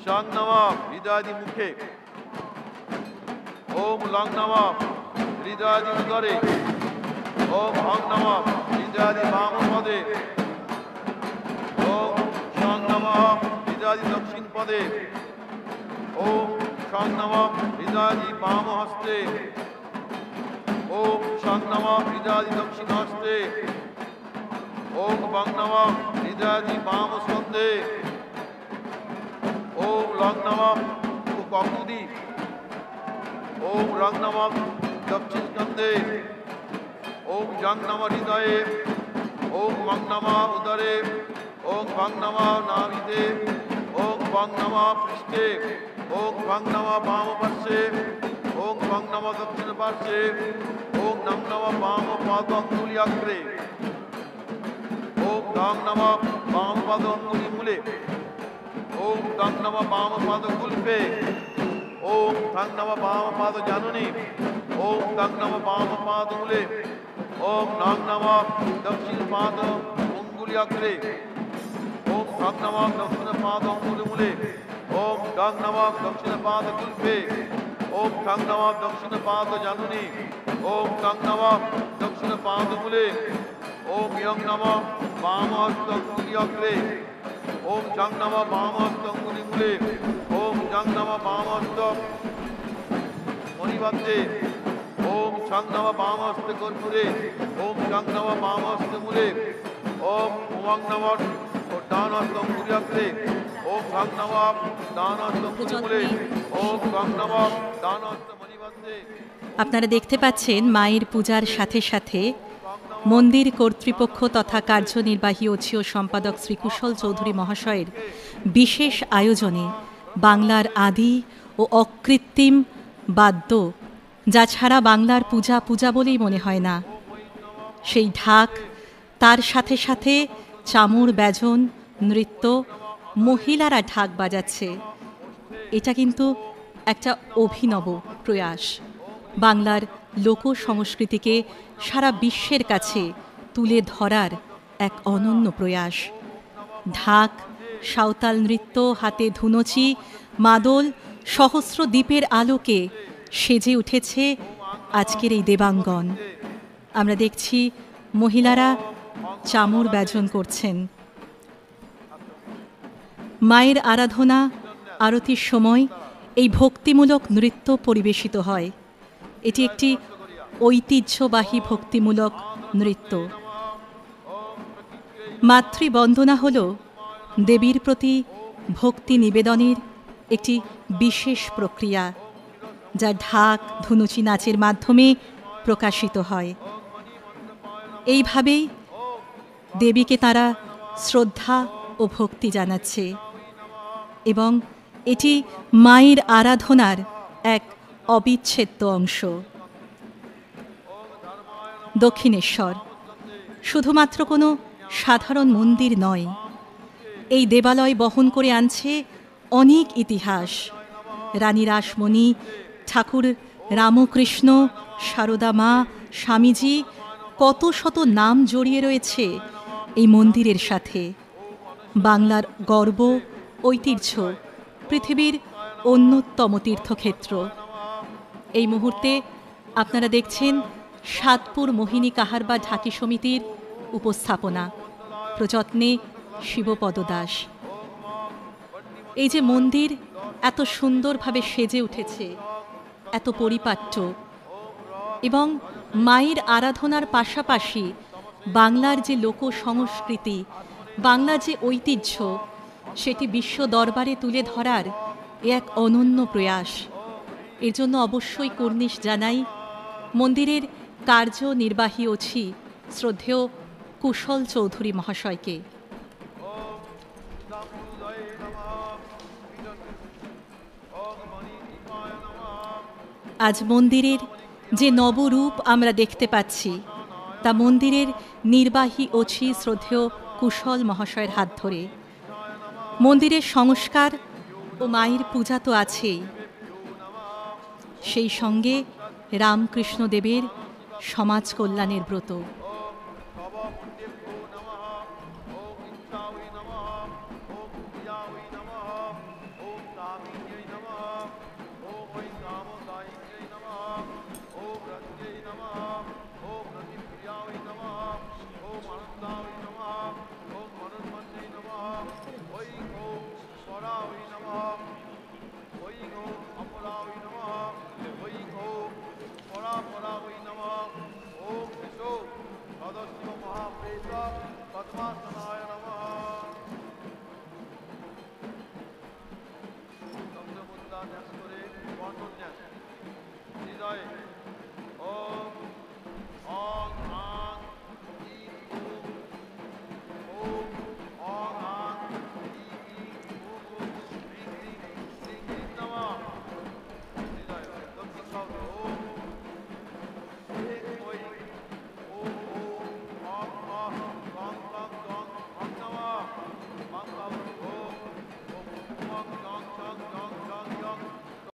शं नमः हृदयादि मुखे, ओम लंग नमः हृदयादि उदरे, ओम हं नमः हृदयादि वाम पदे, ओम शं नमः हृदयादि दक्षिण पदे, ओम शं नमः हृदयादि वाम हस्ते, ओम शं नमः हृदयादि दक्षिण हस्ते, ओम वं नमः हृदयादि वाम स्कंदे, ओम लंग नमः ककुदी, ओम रंग नमः दक्षिण स्कंदे, ओम जंग नमः हृदये, ओम वंग नमः उदरे, ओम वंग नमः नाभिते, ओम वंग नमः पृष्ठे, ओम वंग नमः वाम पार्श्वे, ओम वंग नमः दक्षिण पार्श्वे, ओम नम नमः वाम पाद अंगुल्याग्रे, ओम धाम नमः वाम पाद अंगुली मूले, ओम दं नमः वाम पाद गुल्फे, ओम थं नमः वाम पाद जानुनी, ओम दं नमः वाम पाद मूले, ओम नम नमः दक्षिण पाद अंगुल्याग्रे, ओम थं नमः दक्षिण पाद अंगुली मूले, ओम दं नमः दक्षिण पाद गुल्फे, ओम थं नमः दक्षिण पाद जानुनी, ओम दं नमः दक्षिण पाद मूले, ओम यं नमः वाम हस्त अंगुल्याग्रे, ओम जंग नमः वाम हस्त अंगुली मूले, ओम जंग नमः वाम हस्त मणिबद्धे, ओम छं नमः वाम हस्त कर्पूरे, ओम जंग नमः वाम हस्त मूले, ओम वं नमः डान हस्त अंगुल्याग्रे, ओम छं नमः डान हस्त अंगुली मूले, ओम गं नमः डान हस्त मणिबद्धे। আপনারা দেখতে পাচ্ছেন মায়ের পূজার সাথে সাথে মন্দির কর্তৃপক্ষ তথা কার্যনির্বাহী অছিয় সম্পাদক শ্রী কুশল চৌধুরী মহাশয়ের বিশেষ আয়োজনে বাংলার আদি ও অকৃত্রিম বাদ্য, যা ছাড়া বাংলার পূজা পূজা বলেই মনে হয় না, সেই ঢাক, তার সাথে সাথে চামর ব্যজন নৃত্য, মহিলারা ঢাক বাজাচ্ছে। এটা কিন্তু একটা অভিনব প্রয়াস, বাংলার লোক সংস্কৃতিকে সারা বিশ্বের কাছে তুলে ধরার এক অনন্য প্রয়াস। ঢাক, সাঁওতাল নৃত্য, হাতে ধুনুচি, মাদল, সহস্র দ্বীপের আলোকে সেজে উঠেছে আজকের এই দেবাঙ্গন। আমরা দেখছি মহিলারা চামর ব্যজন করছেন। মায়ের আরাধনা আরতির সময় এই ভক্তিমূলক নৃত্য পরিবেশিত হয়। এটি একটি ঐতিহ্যবাহী ভক্তিমূলক নৃত্য। মাতৃবন্দনা হল দেবীর প্রতি ভক্তি নিবেদনের একটি বিশেষ প্রক্রিয়া, যা ঢাক ধুনুচি নাচের মাধ্যমে প্রকাশিত হয়। এইভাবেই দেবীকে তারা শ্রদ্ধা ও ভক্তি জানাচ্ছে এবং এটি মায়ের আরাধনার এক অবিচ্ছেদ্য অংশ। দক্ষিণেশ্বর শুধুমাত্র কোনো সাধারণ মন্দির নয়, এই দেবালয় বহন করে আনছে অনেক ইতিহাস। রানী রাসমণি, ঠাকুর রামকৃষ্ণ, সারদা মা, স্বামীজি, কত শত নাম জড়িয়ে রয়েছে এই মন্দিরের সাথে। বাংলার গর্ব, ঐতিহ্য, পৃথিবীর অন্যতম তীর্থক্ষেত্র। এই মুহূর্তে আপনারা দেখছেন সাতপুর মোহিনী কাহারবা ঢাকি সমিতির উপস্থাপনা, প্রযত্নে শিবপদ দাস। এই যে মন্দির এত সুন্দরভাবে সেজে উঠেছে, এত পরিপাট্য, এবং মায়ের আরাধনার পাশাপাশি বাংলার যে লোক সংস্কৃতি, বাংলার যে ঐতিহ্য, সেটি বিশ্ব দরবারে তুলে ধরার এক অনন্য প্রয়াস। এর জন্য অবশ্যই কুর্নিশ জানাই মন্দিরের কার্যনির্বাহী অছি শ্রদ্ধেয় কুশল চৌধুরী মহাশয়কে। আজ মন্দিরের যে নবরূপ আমরা দেখতে পাচ্ছি, তা মন্দিরের নির্বাহী অছি শ্রদ্ধেয় কুশল মহাশয়ের হাত ধরে। মন্দিরের সংস্কার ও মায়ের পূজা তো আছেই, সেই সঙ্গে রামকৃষ্ণদেবের সমাজ কল্যাণের ব্রত।